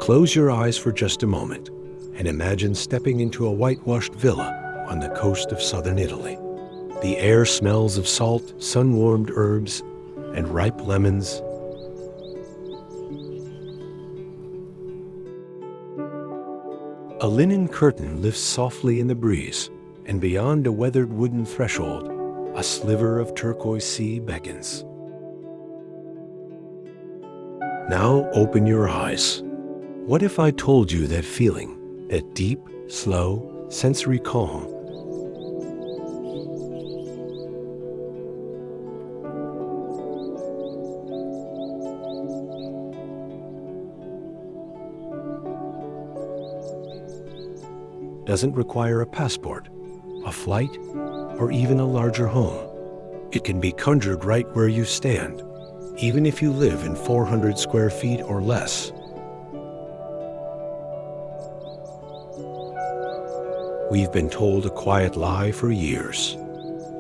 Close your eyes for just a moment and imagine stepping into a whitewashed villa on the coast of southern Italy. The air smells of salt, sun-warmed herbs, and ripe lemons. A linen curtain lifts softly in the breeze, and beyond a weathered wooden threshold, a sliver of turquoise sea beckons. Now open your eyes. What if I told you that feeling, that deep, slow, sensory calm, doesn't require a passport, a flight, or even a larger home? It can be conjured right where you stand, even if you live in 400 square feet or less. We've been told a quiet lie for years.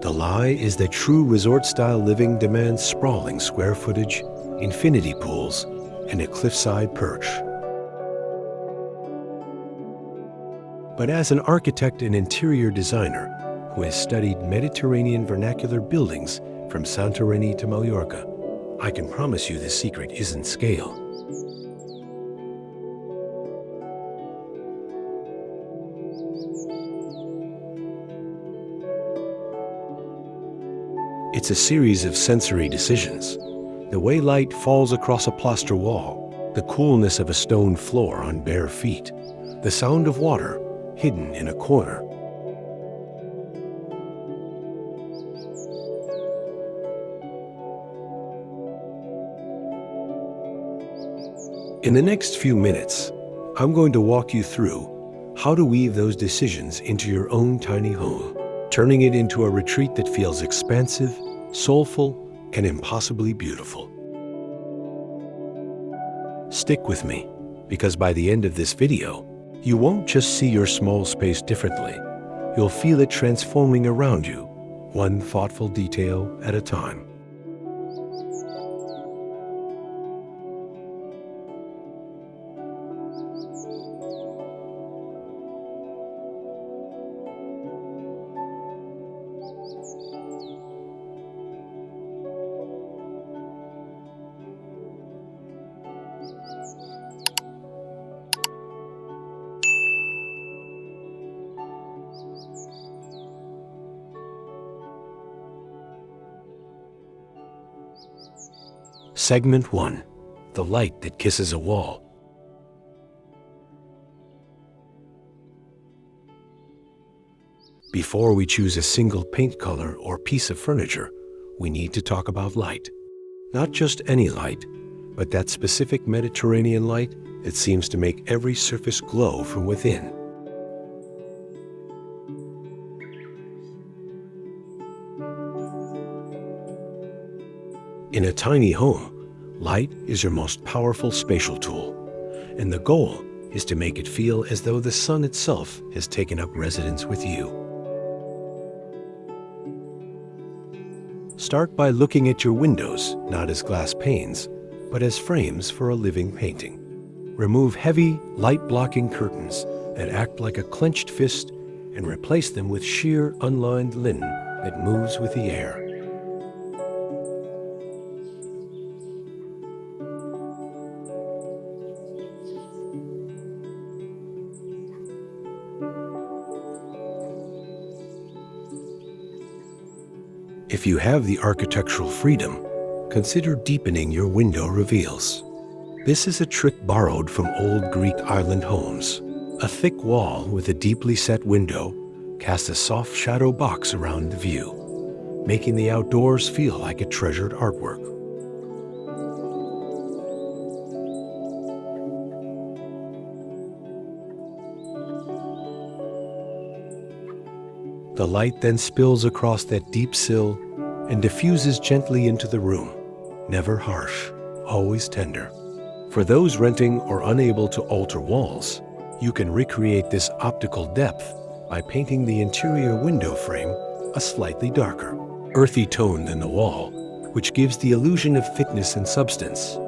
The lie is that true resort-style living demands sprawling square footage, infinity pools, and a cliffside perch. But as an architect and interior designer who has studied Mediterranean vernacular buildings from Santorini to Mallorca, I can promise you the secret isn't scale. It's a series of sensory decisions. The way light falls across a plaster wall, the coolness of a stone floor on bare feet, the sound of water hidden in a corner. In the next few minutes, I'm going to walk you through how to weave those decisions into your own tiny home, turning it into a retreat that feels expansive, soulful, and impossibly beautiful. Stick with me, because by the end of this video, you won't just see your small space differently. You'll feel it transforming around you, one thoughtful detail at a time. Segment 1. The light that kisses a wall. Before we choose a single paint color or piece of furniture, we need to talk about light. Not just any light, but that specific Mediterranean light that seems to make every surface glow from within. In a tiny home, light is your most powerful spatial tool, and the goal is to make it feel as though the sun itself has taken up residence with you. Start by looking at your windows, not as glass panes, but as frames for a living painting. Remove heavy, light-blocking curtains that act like a clenched fist and replace them with sheer, unlined linen that moves with the air. If you have the architectural freedom, consider deepening your window reveals. This is a trick borrowed from old Greek island homes. A thick wall with a deeply set window casts a soft shadow box around the view, making the outdoors feel like a treasured artwork. The light then spills across that deep sill and diffuses gently into the room. Never harsh, always tender. For those renting or unable to alter walls, you can recreate this optical depth by painting the interior window frame a slightly darker, earthy tone than the wall, which gives the illusion of thickness and substance.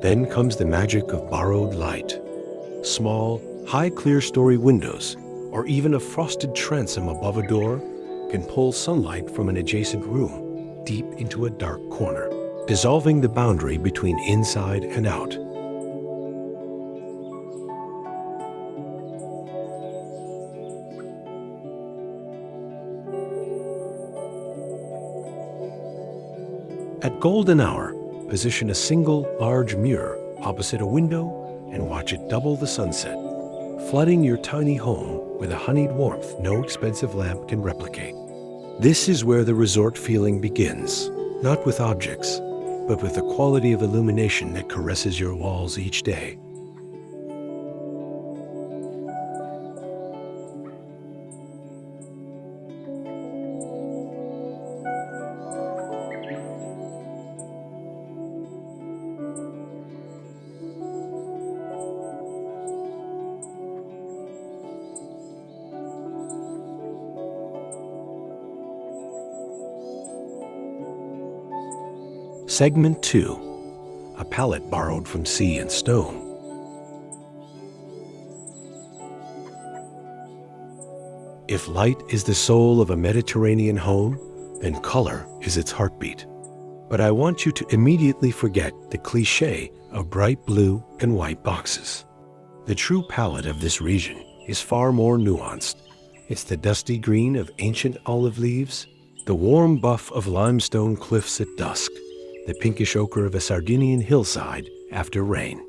Then comes the magic of borrowed light. Small, high clear-story windows, or even a frosted transom above a door, can pull sunlight from an adjacent room deep into a dark corner, dissolving the boundary between inside and out. At golden hour, position a single large mirror opposite a window and watch it double the sunset, flooding your tiny home with a honeyed warmth no expensive lamp can replicate. This is where the resort feeling begins, not with objects, but with the quality of illumination that caresses your walls each day. Segment 2. A palette borrowed from sea and stone. If light is the soul of a Mediterranean home, then color is its heartbeat. But I want you to immediately forget the cliché of bright blue and white boxes. The true palette of this region is far more nuanced. It's the dusty green of ancient olive leaves, the warm buff of limestone cliffs at dusk, the pinkish ochre of a Sardinian hillside after rain.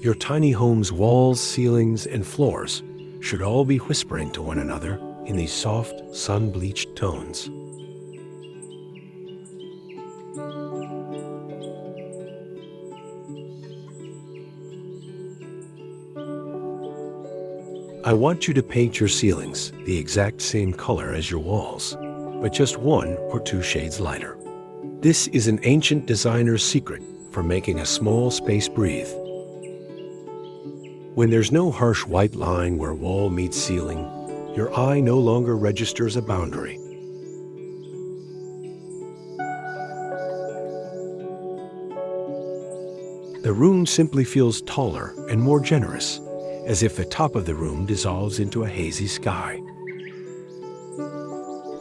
Your tiny home's walls, ceilings, and floors should all be whispering to one another in these soft, sun-bleached tones. I want you to paint your ceilings the exact same color as your walls, but just 1 or 2 shades lighter. This is an ancient designer's secret for making a small space breathe. When there's no harsh white line where wall meets ceiling, your eye no longer registers a boundary. The room simply feels taller and more generous, as if the top of the room dissolves into a hazy sky.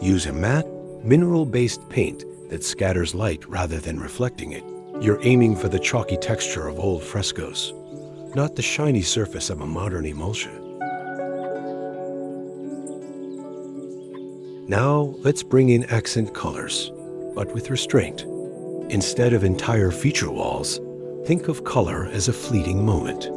Use a matte, mineral-based paint that scatters light rather than reflecting it. You're aiming for the chalky texture of old frescoes, not the shiny surface of a modern emulsion. Now let's bring in accent colors, but with restraint. Instead of entire feature walls, think of color as a fleeting moment.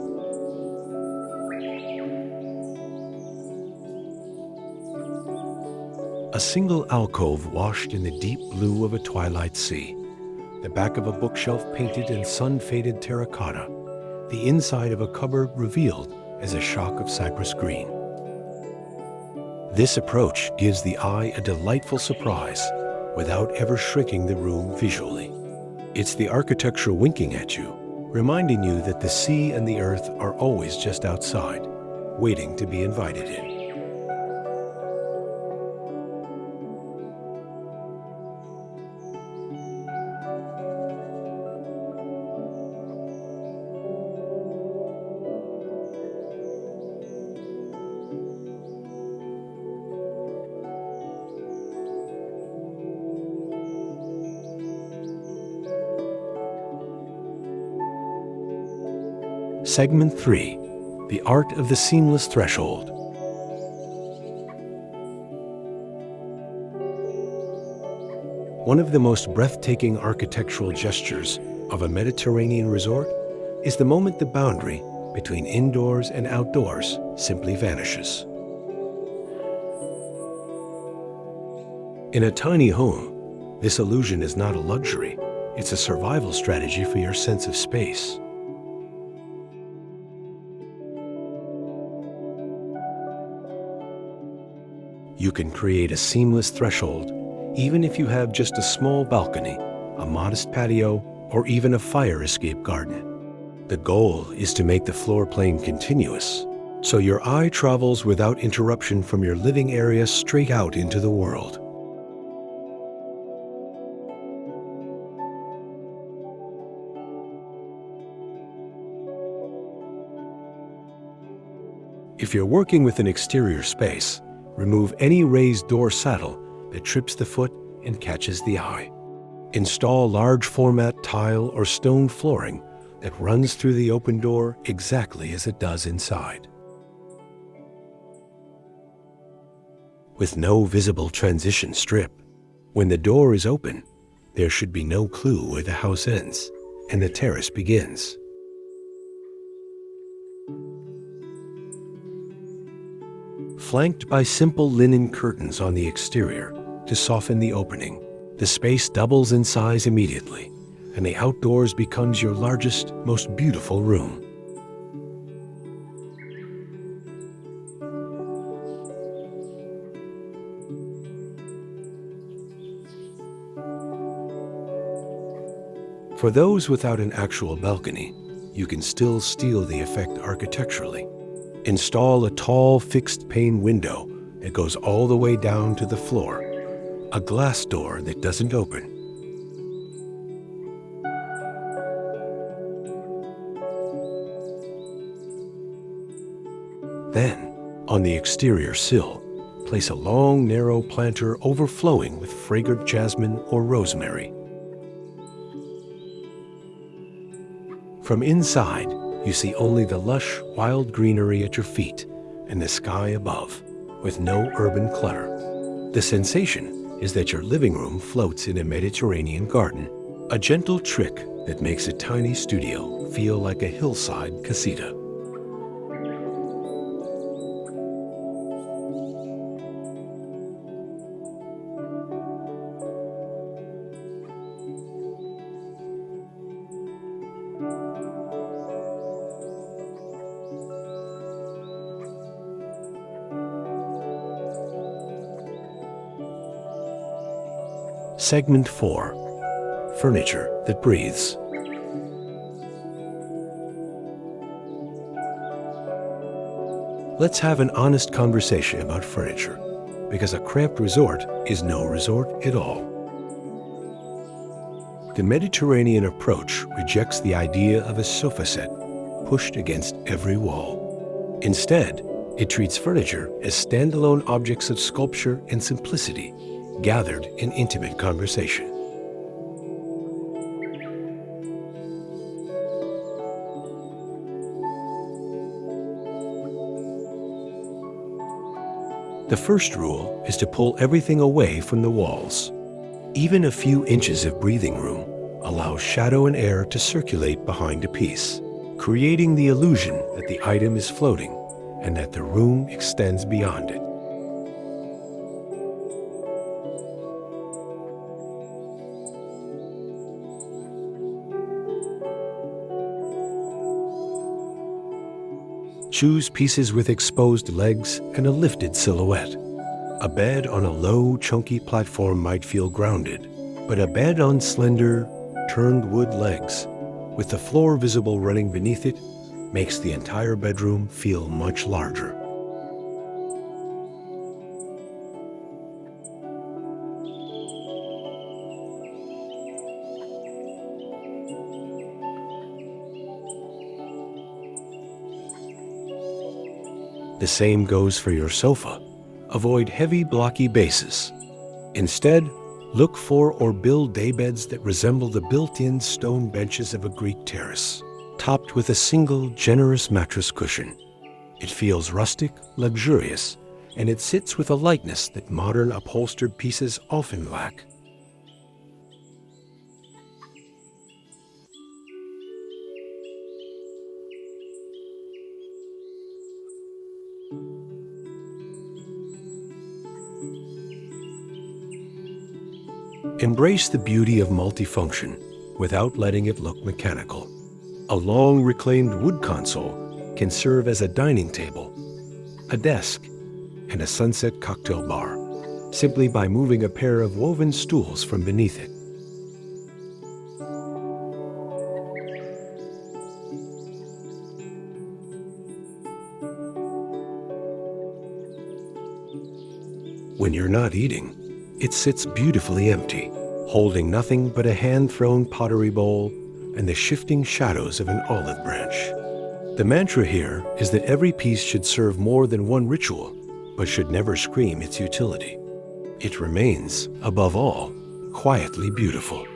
A single alcove washed in the deep blue of a twilight sea, the back of a bookshelf painted in sun-faded terracotta, the inside of a cupboard revealed as a shock of cypress green. This approach gives the eye a delightful surprise without ever shrinking the room visually. It's the architecture winking at you, reminding you that the sea and the earth are always just outside, waiting to be invited in. Segment 3. The Art of the Seamless Threshold. One of the most breathtaking architectural gestures of a Mediterranean resort is the moment the boundary between indoors and outdoors simply vanishes. In a tiny home, this illusion is not a luxury. It's a survival strategy for your sense of space. You can create a seamless threshold, even if you have just a small balcony, a modest patio, or even a fire escape garden. The goal is to make the floor plane continuous, so your eye travels without interruption from your living area straight out into the world. If you're working with an exterior space, remove any raised door saddle that trips the foot and catches the eye. Install large format tile or stone flooring that runs through the open door exactly as it does inside. With no visible transition strip, when the door is open, there should be no clue where the house ends and the terrace begins. Flanked by simple linen curtains on the exterior to soften the opening, the space doubles in size immediately, and the outdoors becomes your largest, most beautiful room. For those without an actual balcony, you can still steal the effect architecturally. Install a tall fixed pane window that goes all the way down to the floor, a glass door that doesn't open. Then, on the exterior sill, place a long, narrow planter overflowing with fragrant jasmine or rosemary. From inside, you see only the lush, wild greenery at your feet and the sky above, with no urban clutter. The sensation is that your living room floats in a Mediterranean garden, a gentle trick that makes a tiny studio feel like a hillside casita. Segment 4. Furniture that breathes. Let's have an honest conversation about furniture, because a cramped resort is no resort at all. The Mediterranean approach rejects the idea of a sofa set pushed against every wall. Instead, it treats furniture as standalone objects of sculpture and simplicity, gathered in intimate conversation. The first rule is to pull everything away from the walls. Even a few inches of breathing room allows shadow and air to circulate behind a piece, creating the illusion that the item is floating and that the room extends beyond it. Choose pieces with exposed legs and a lifted silhouette. A bed on a low, chunky platform might feel grounded, but a bed on slender, turned wood legs, with the floor visible running beneath it, makes the entire bedroom feel much larger. The same goes for your sofa. Avoid heavy, blocky bases. Instead, look for or build daybeds that resemble the built-in stone benches of a Greek terrace, topped with a single, generous mattress cushion. It feels rustic, luxurious, and it sits with a lightness that modern upholstered pieces often lack. Embrace the beauty of multifunction without letting it look mechanical. A long reclaimed wood console can serve as a dining table, a desk, and a sunset cocktail bar, simply by moving a pair of woven stools from beneath it. When you're not eating, it sits beautifully empty, holding nothing but a hand-thrown pottery bowl and the shifting shadows of an olive branch. The mantra here is that every piece should serve more than one ritual, but should never scream its utility. It remains, above all, quietly beautiful.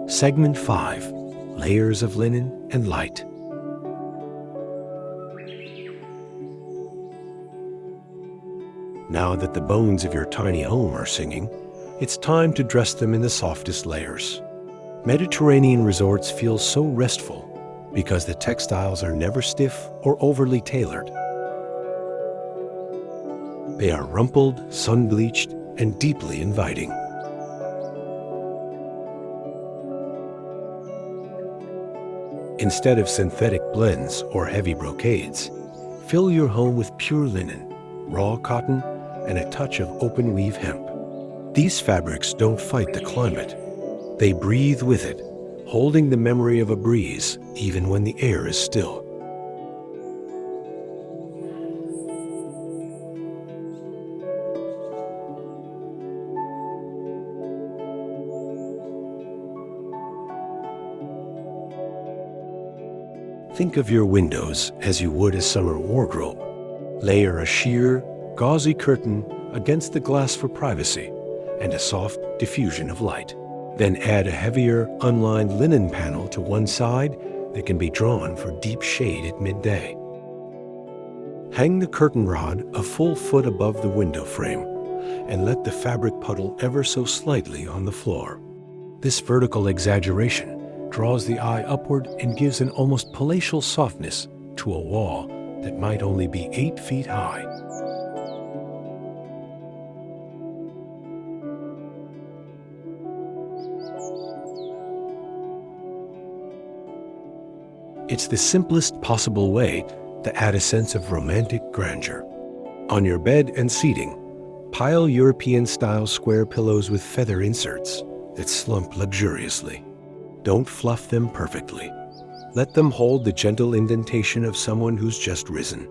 Segment 5. Layers of linen and light. Now that the bones of your tiny home are singing, it's time to dress them in the softest layers. Mediterranean resorts feel so restful because the textiles are never stiff or overly tailored. They are rumpled, sun-bleached, and deeply inviting. Instead of synthetic blends or heavy brocades, fill your home with pure linen, raw cotton, and a touch of open weave hemp. These fabrics don't fight the climate. They breathe with it, holding the memory of a breeze even when the air is still. Think of your windows as you would a summer wardrobe. Layer a sheer, gauzy curtain against the glass for privacy and a soft diffusion of light. Then add a heavier, unlined linen panel to one side that can be drawn for deep shade at midday. Hang the curtain rod a full foot above the window frame and let the fabric puddle ever so slightly on the floor. This vertical exaggeration draws the eye upward and gives an almost palatial softness to a wall that might only be 8 feet high. It's the simplest possible way to add a sense of romantic grandeur. On your bed and seating, pile European-style square pillows with feather inserts that slump luxuriously. Don't fluff them perfectly. Let them hold the gentle indentation of someone who's just risen.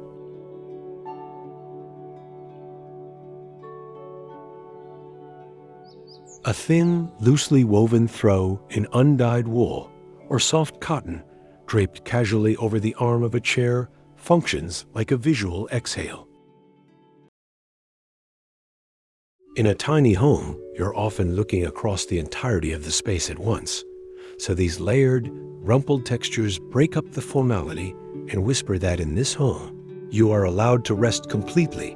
A thin, loosely woven throw in undyed wool or soft cotton draped casually over the arm of a chair functions like a visual exhale. In a tiny home, you're often looking across the entirety of the space at once. So these layered, rumpled textures break up the formality and whisper that in this home, you are allowed to rest completely.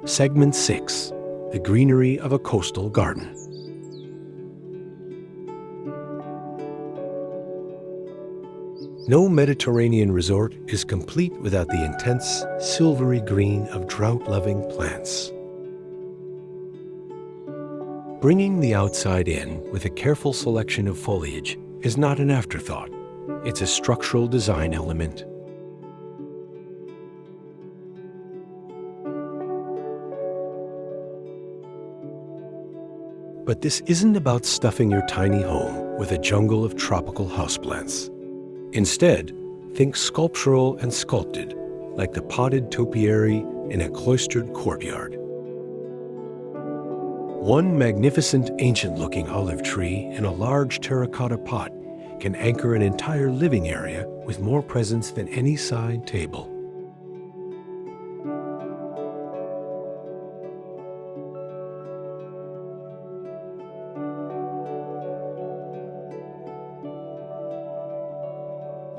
Segment 6. The greenery of a coastal garden. No Mediterranean resort is complete without the intense, silvery green of drought-loving plants. Bringing the outside in with a careful selection of foliage is not an afterthought. It's a structural design element. But this isn't about stuffing your tiny home with a jungle of tropical houseplants. Instead, think sculptural and sculpted, like the potted topiary in a cloistered courtyard. One magnificent ancient-looking olive tree in a large terracotta pot can anchor an entire living area with more presence than any side table.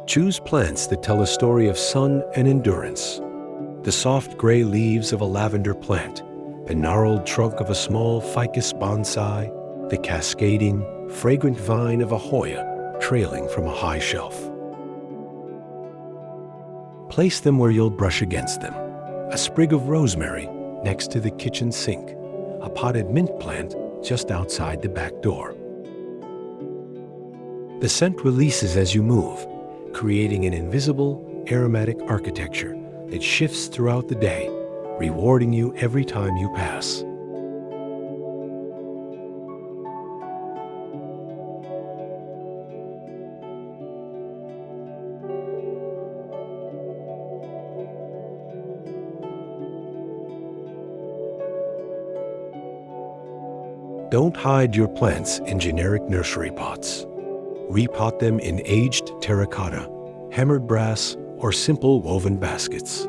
Choose plants that tell a story of sun and endurance. The soft gray leaves of a lavender plant, the gnarled trunk of a small ficus bonsai, the cascading, fragrant vine of a Hoya trailing from a high shelf. Place them where you'll brush against them. A sprig of rosemary next to the kitchen sink, a potted mint plant just outside the back door. The scent releases as you move, creating an invisible, aromatic architecture that shifts throughout the day, rewarding you every time you pass. Don't hide your plants in generic nursery pots. Repot them in aged terracotta, hammered brass, or simple woven baskets.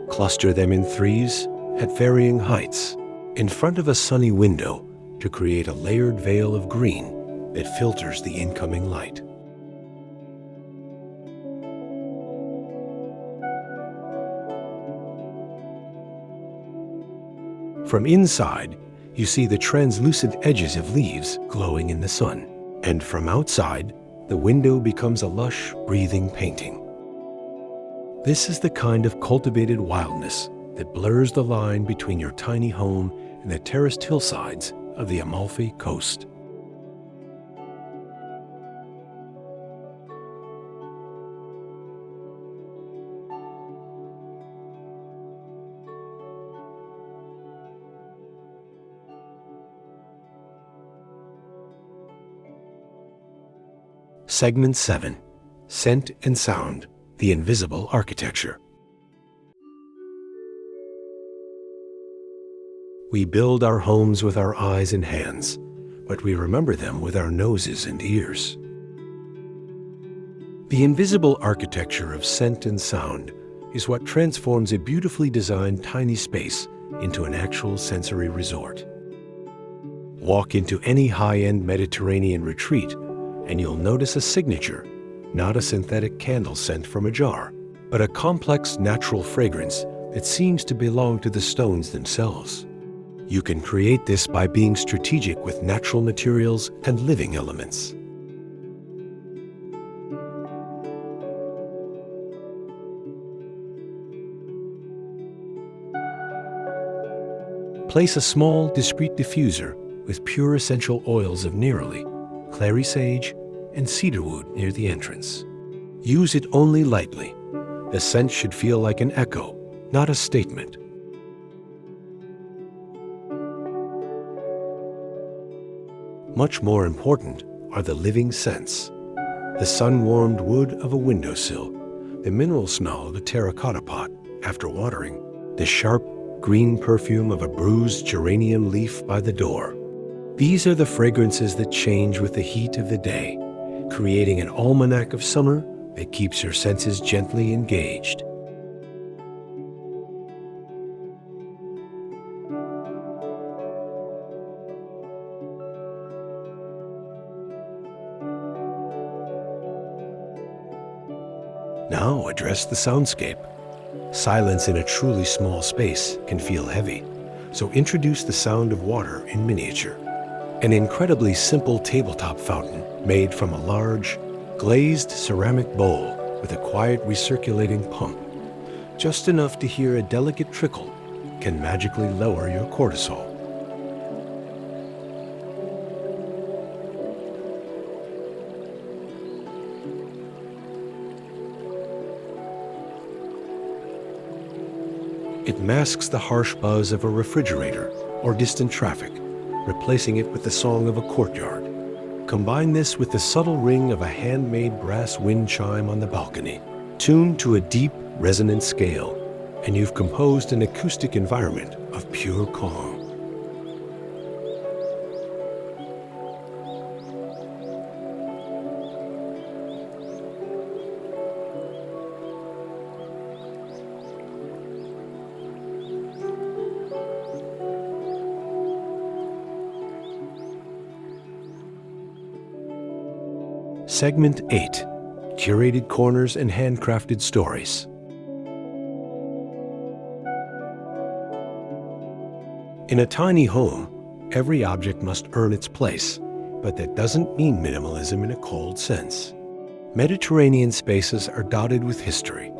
Cluster them in threes at varying heights in front of a sunny window to create a layered veil of green that filters the incoming light. From inside, you see the translucent edges of leaves glowing in the sun. And from outside, the window becomes a lush, breathing painting. This is the kind of cultivated wildness that blurs the line between your tiny home and the terraced hillsides of the Amalfi Coast. Segment 7. Scent and Sound, the Invisible Architecture. We build our homes with our eyes and hands, but we remember them with our noses and ears. The invisible architecture of scent and sound is what transforms a beautifully designed tiny space into an actual sensory resort. Walk into any high-end Mediterranean retreat and you'll notice a signature, not a synthetic candle scent from a jar, but a complex natural fragrance that seems to belong to the stones themselves. You can create this by being strategic with natural materials and living elements. Place a small, discreet diffuser with pure essential oils of neroli, clary sage, and cedarwood near the entrance. Use it only lightly. The scent should feel like an echo, not a statement. Much more important are the living scents. The sun-warmed wood of a windowsill, the mineral smell of a terracotta pot after watering, the sharp green perfume of a bruised geranium leaf by the door. These are the fragrances that change with the heat of the day, creating an almanac of summer that keeps your senses gently engaged. Now address the soundscape. Silence in a truly small space can feel heavy, so introduce the sound of water in miniature. An incredibly simple tabletop fountain made from a large, glazed ceramic bowl with a quiet recirculating pump, just enough to hear a delicate trickle, can magically lower your cortisol. It masks the harsh buzz of a refrigerator or distant traffic, replacing it with the song of a courtyard. Combine this with the subtle ring of a handmade brass wind chime on the balcony, tuned to a deep, resonant scale, and you've composed an acoustic environment of pure calm. Segment 8. Curated corners and handcrafted stories. In a tiny home, every object must earn its place, but that doesn't mean minimalism in a cold sense. Mediterranean spaces are dotted with history,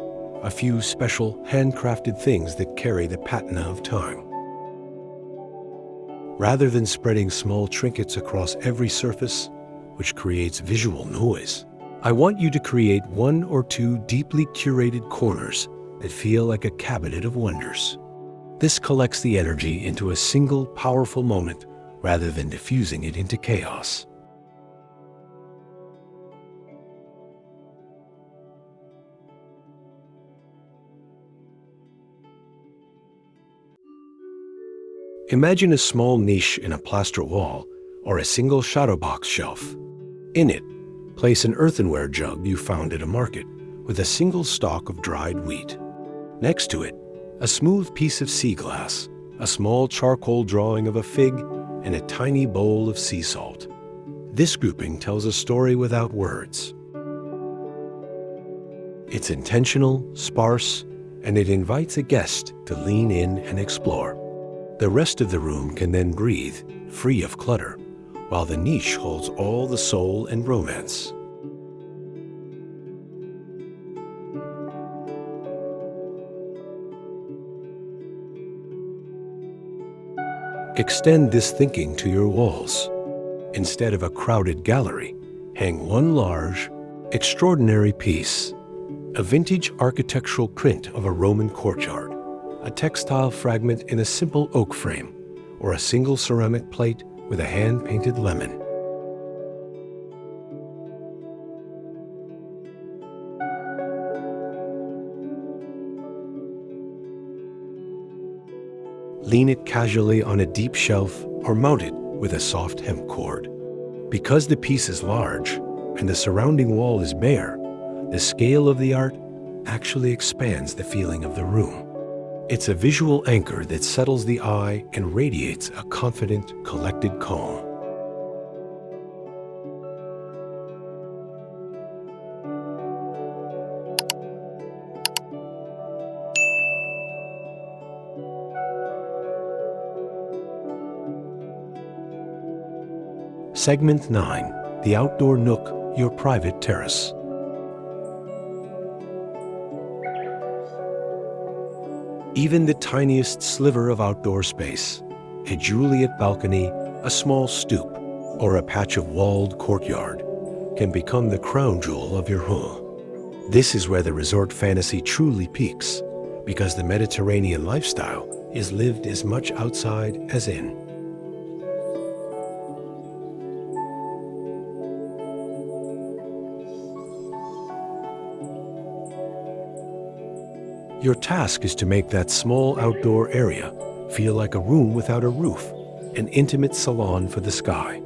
a few special handcrafted things that carry the patina of time. Rather than spreading small trinkets across every surface, which creates visual noise, I want you to create one or two deeply curated corners that feel like a cabinet of wonders. This collects the energy into a single powerful moment rather than diffusing it into chaos. Imagine a small niche in a plaster wall or a single shadow box shelf. In it, place an earthenware jug you found at a market with a single stalk of dried wheat. Next to it, a smooth piece of sea glass, a small charcoal drawing of a fig, and a tiny bowl of sea salt. This grouping tells a story without words. It's intentional, sparse, and it invites a guest to lean in and explore. The rest of the room can then breathe, free of clutter, while the niche holds all the soul and romance. Extend this thinking to your walls. Instead of a crowded gallery, hang one large, extraordinary piece, a vintage architectural print of a Roman courtyard, a textile fragment in a simple oak frame, or a single ceramic plate with a hand-painted lemon. Lean it casually on a deep shelf or mount it with a soft hemp cord. Because the piece is large and the surrounding wall is bare, the scale of the art actually expands the feeling of the room. It's a visual anchor that settles the eye and radiates a confident, collected calm. Segment 9. The outdoor nook, your private terrace. Even the tiniest sliver of outdoor space, a Juliet balcony, a small stoop, or a patch of walled courtyard, can become the crown jewel of your home. This is where the resort fantasy truly peaks, because the Mediterranean lifestyle is lived as much outside as in. Your task is to make that small outdoor area feel like a room without a roof, an intimate salon for the sky.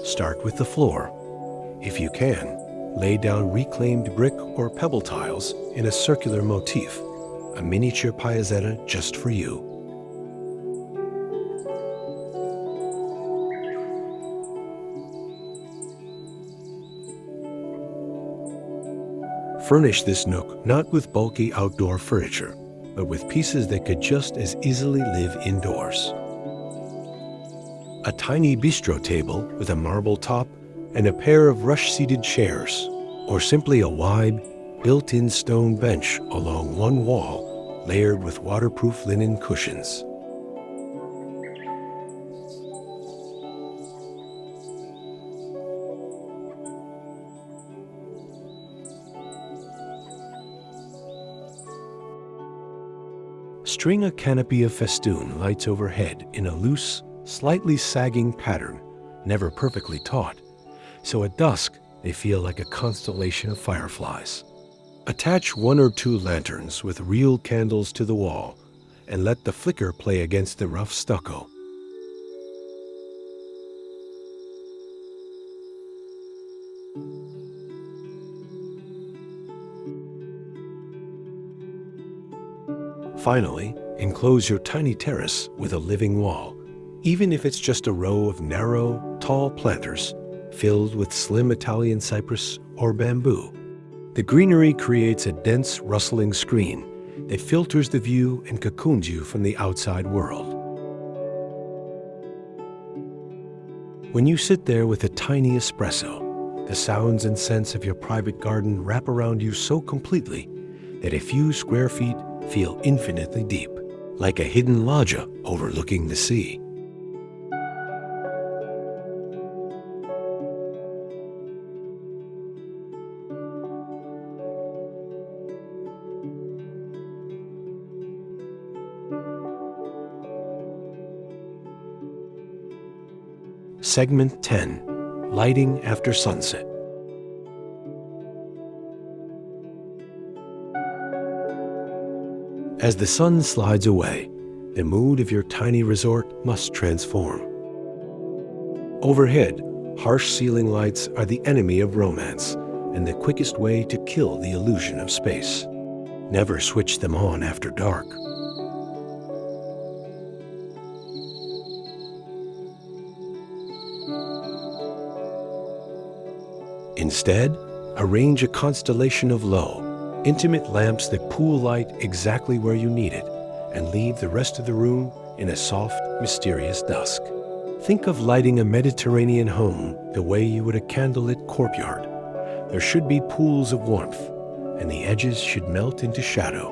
Start with the floor. If you can, lay down reclaimed brick or pebble tiles in a circular motif, a miniature paesetta just for you. Furnish this nook not with bulky outdoor furniture, but with pieces that could just as easily live indoors. A tiny bistro table with a marble top and a pair of rush-seated chairs, or simply a wide, built-in stone bench along one wall layered with waterproof linen cushions. String a canopy of festoon lights overhead in a loose, slightly sagging pattern, never perfectly taut, so at dusk they feel like a constellation of fireflies. Attach one or two lanterns with real candles to the wall and let the flicker play against the rough stucco. Finally, enclose your tiny terrace with a living wall. Even if it's just a row of narrow, tall planters, filled with slim Italian cypress or bamboo. The greenery creates a dense, rustling screen that filters the view and cocoons you from the outside world. When you sit there with a tiny espresso, the sounds and scents of your private garden wrap around you so completely that a few square feet feel infinitely deep, like a hidden loggia overlooking the sea. Segment 10. Lighting after sunset. As the sun slides away, the mood of your tiny resort must transform. Overhead, harsh ceiling lights are the enemy of romance and the quickest way to kill the illusion of space. Never switch them on after dark. Instead, arrange a constellation of low, intimate lamps that pool light exactly where you need it and leave the rest of the room in a soft, mysterious dusk. Think of lighting a Mediterranean home the way you would a candlelit courtyard. There should be pools of warmth, and the edges should melt into shadow.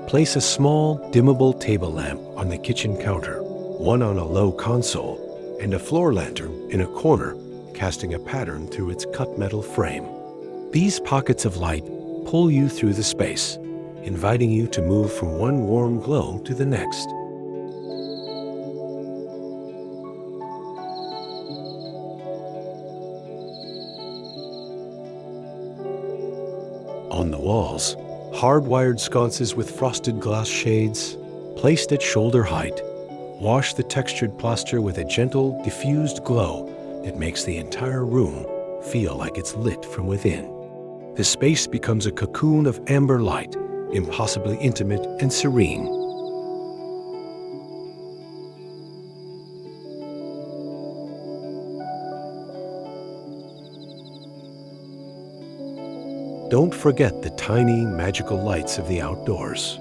Place a small, dimmable table lamp on the kitchen counter, one on a low console, and a floor lantern in a corner, casting a pattern through its cut metal frame. These pockets of light pull you through the space, inviting you to move from one warm glow to the next. On the walls, hardwired sconces with frosted glass shades, placed at shoulder height, wash the textured plaster with a gentle, diffused glow that makes the entire room feel like it's lit from within. The space becomes a cocoon of amber light, impossibly intimate and serene. Don't forget the tiny, magical lights of the outdoors.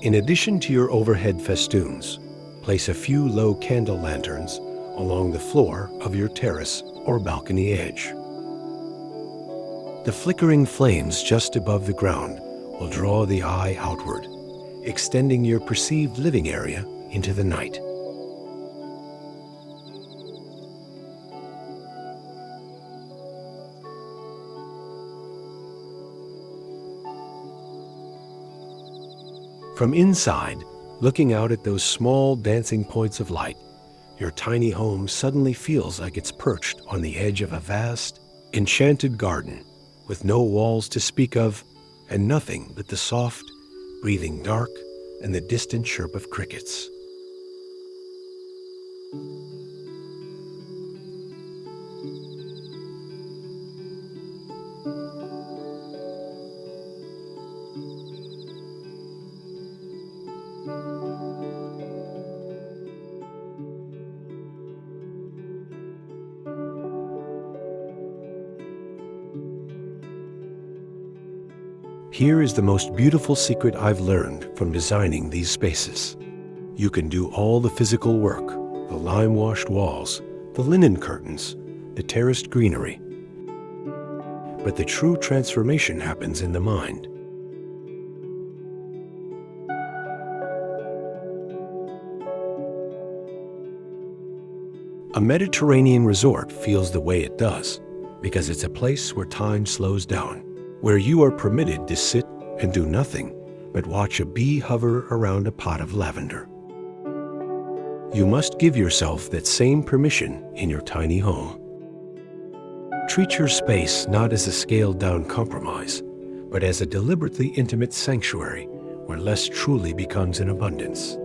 In addition to your overhead festoons, place a few low candle lanterns along the floor of your terrace or balcony edge. The flickering flames just above the ground will draw the eye outward, extending your perceived living area into the night. From inside, looking out at those small dancing points of light, your tiny home suddenly feels like it's perched on the edge of a vast, enchanted garden with no walls to speak of and nothing but the soft, breathing dark and the distant chirp of crickets. Here is the most beautiful secret I've learned from designing these spaces. You can do all the physical work, the lime-washed walls, the linen curtains, the terraced greenery. But the true transformation happens in the mind. A Mediterranean resort feels the way it does because it's a place where time slows down, where you are permitted to sit and do nothing but watch a bee hover around a pot of lavender. You must give yourself that same permission in your tiny home. Treat your space not as a scaled-down compromise, but as a deliberately intimate sanctuary where less truly becomes an abundance.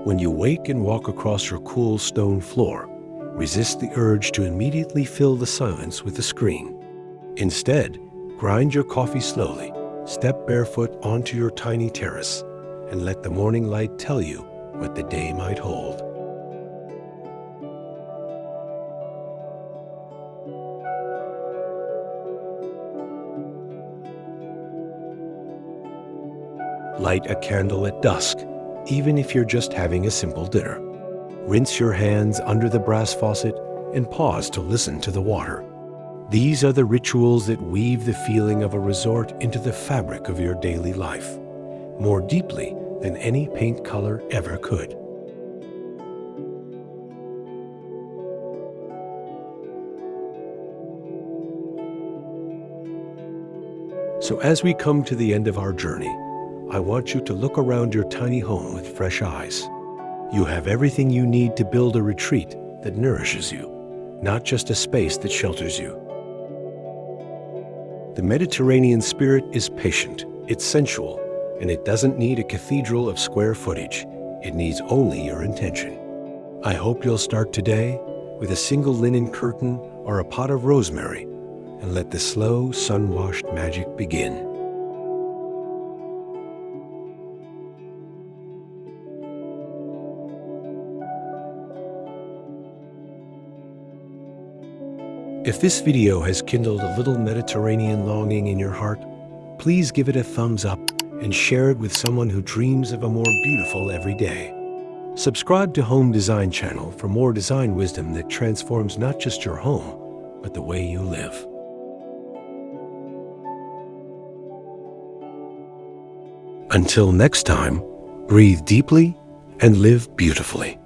When you wake and walk across your cool stone floor, resist the urge to immediately fill the silence with a screen. Instead, Grind your coffee slowly, step barefoot onto your tiny terrace, and let the morning light tell you what the day might hold. Light a candle at dusk, even if you're just having a simple dinner. Rinse your hands under the brass faucet and pause to listen to the water. These are the rituals that weave the feeling of a resort into the fabric of your daily life, more deeply than any paint color ever could. So as we come to the end of our journey, I want you to look around your tiny home with fresh eyes. You have everything you need to build a retreat that nourishes you, not just a space that shelters you. The Mediterranean spirit is patient, it's sensual, and it doesn't need a cathedral of square footage. It needs only your intention. I hope you'll start today with a single linen curtain or a pot of rosemary and let the slow, sun-washed magic begin. If this video has kindled a little Mediterranean longing in your heart, please give it a thumbs up and share it with someone who dreams of a more beautiful every day. Subscribe to Home Design Channel for more design wisdom that transforms not just your home, but the way you live. Until next time, breathe deeply and live beautifully.